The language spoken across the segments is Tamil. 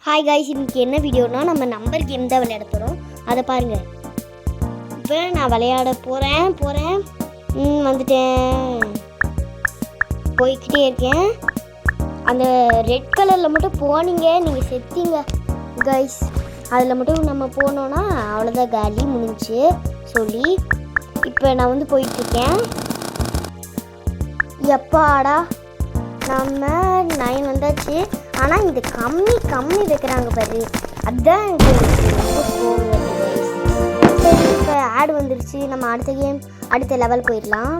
ஹாய் காய்ஸ், இன்னைக்கு என்ன வீடியோனா நம்ம நம்பர் கேம் தான் விளையாட போகிறோம். அதை பாருங்கள். இப்போ நான் விளையாட போகிறேன் வந்துட்டேன், போய்கிட்டே இருக்கேன். அந்த ரெட் கலரில் மட்டும் போனீங்க, நீங்கள் செத்தீங்க கைஸ். அதில் மட்டும் நம்ம போனோன்னா அவ்வளோதான், காலி முடிஞ்சு சொல்லி. இப்போ நான் வந்து போயிட்டுருக்கேன். எப்பாடா நம்ம 9 வந்தாச்சு. ஆனால் இது கம்மி வைக்கிறாங்க பாரு, அதுதான் எனக்கு ரொம்ப கோவம். சரி, இப்போ ஆட் வந்துருச்சு. நம்ம அடுத்த லெவல் போயிடலாம்.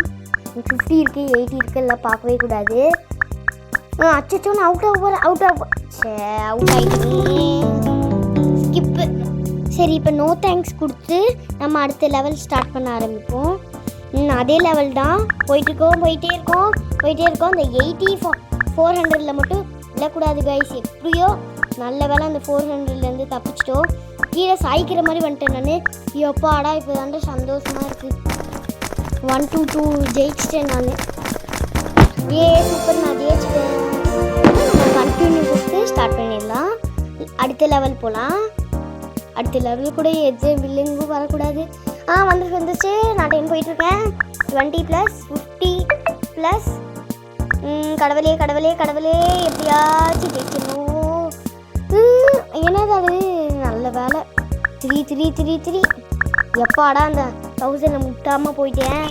50 இருக்குது, 80 இருக்குது, எல்லாம் பார்க்கவே கூடாது. அச்சோ, நான் அவுட் ஆகிட்டேன். ஸ்கிப்பு. சரி, இப்போ நோ தேங்க்ஸ் கொடுத்து நம்ம அடுத்த லெவல் ஸ்டார்ட் பண்ண ஆரம்பிப்போம். அதே லெவல் தான் போயிட்டே இருக்கோம். இந்த 400 மட்டும் விடக்கூடாது கைஸ். எப்படியோ நல்ல வேலை அந்த 400லேருந்து தப்பிச்சிட்டோம். கீழே சாய்க்கிற மாதிரி வந்துட்டேன் நான். எப்பாடா இப்போ தாண்ட சந்தோஷமாக இருக்குது. 1 to 2 ஜெயிச்சிட்டேன் நான். சூப்பர், நான் ஜெயிச்சிட்டேன். நம்ம கண்டினியூ கொடுத்து ஸ்டார்ட் பண்ணிடலாம். அடுத்த லெவல் போகலாம். அடுத்த லெவல் கூட எது வில்லுங்கும் வரக்கூடாது. வந்துச்சு. நான் 10 போயிட்டுருக்கேன். 20 + 50 + கடவுளே எப்படியாச்சும் ஜெயிக்கணும். என்னது அது? நல்ல வேலை. 3 எப்பாடா அந்த 1000 முட்டாமல் போயிட்டேன்.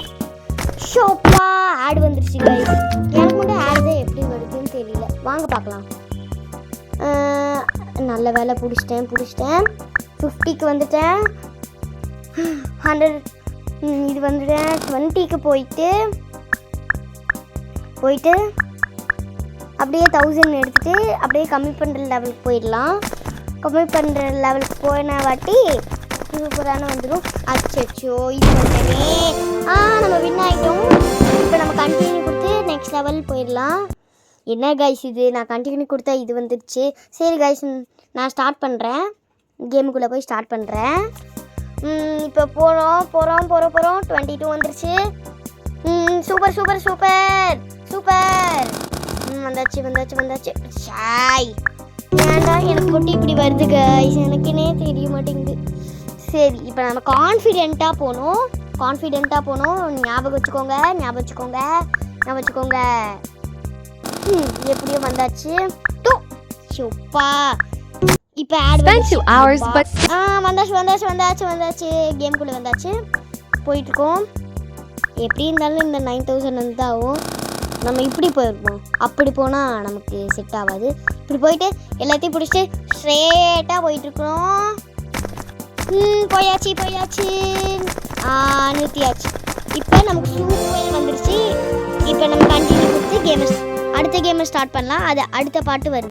ஷோப்பா ஆடு வந்துருச்சு கைஸ். எனக்கு மட்டும் ஆடு தான் எப்படி வருதுன்னு தெரியல. வாங்க பார்க்கலாம். நல்ல வேலை, பிடிச்சிட்டேன். 50க்கு வந்துட்டேன். 100 இது வந்துட்டேன். 20க்கு போயிட்டு அப்படியே 1000 எடுத்துகிட்டு அப்படியே கம்மி பண்ணுற லெவலுக்கு போயிடலாம். கம்மி பண்ணுற லெவலுக்கு போன வாட்டி சூப்பரான வந்துடும். அச்சோ, இது வந்துட்டே. நம்ம வின் ஆகிட்டோம். இப்போ நம்ம கண்டினியூ கொடுத்து நெக்ஸ்ட் லெவல் போயிடலாம். என்ன கைஸ் இது, நான் கண்டினியூ கொடுத்தா இது வந்துடுச்சு. சரி கைஸ், நான் ஸ்டார்ட் பண்ணுறேன். கேமுக்குள்ளே போய் ஸ்டார்ட் பண்ணுறேன். இப்போ போகிறோம். 22 வந்துருச்சு. சூப்பர். வந்தாச்சு. ஷாய், ஏன்டா எனக்கு மட்டும் இப்படி வருது கைஸ், எனக்குன்னே தெரிய மாட்டேங்குது. சரி, இப்போ நம்ம கான்ஃபிடென்ட்டாக போகணும். ஞாபகம் வச்சுக்கோங்க. எப்படியோ வந்தாச்சு. சூப்பா. இப்போ ஆட் வந்தாச்சு. கேமுக்குள்ளே வந்தாச்சு. போயிட்டுருக்கோம். எப்படி இருந்தாலும் இந்த 9000 வந்து தான் ஆகும். நம்ம இப்படி போயிருப்போம். அப்படி போனால் நமக்கு செட் ஆகாது. இப்படி போயிட்டு எல்லாத்தையும் பிடிச்சிட்டு ஸ்ட்ரெயிட்டாக போயிட்டுருக்கோம். போயாச்சு. நிறுத்தியாச்சு. இப்போ நமக்கு சூப்பர் வந்துருச்சு. இப்போ நம்ம கண்டினியூ கொடுத்து அடுத்த கேமை ஸ்டார்ட் பண்ணலாம். அது அடுத்த பாட்டு வருது.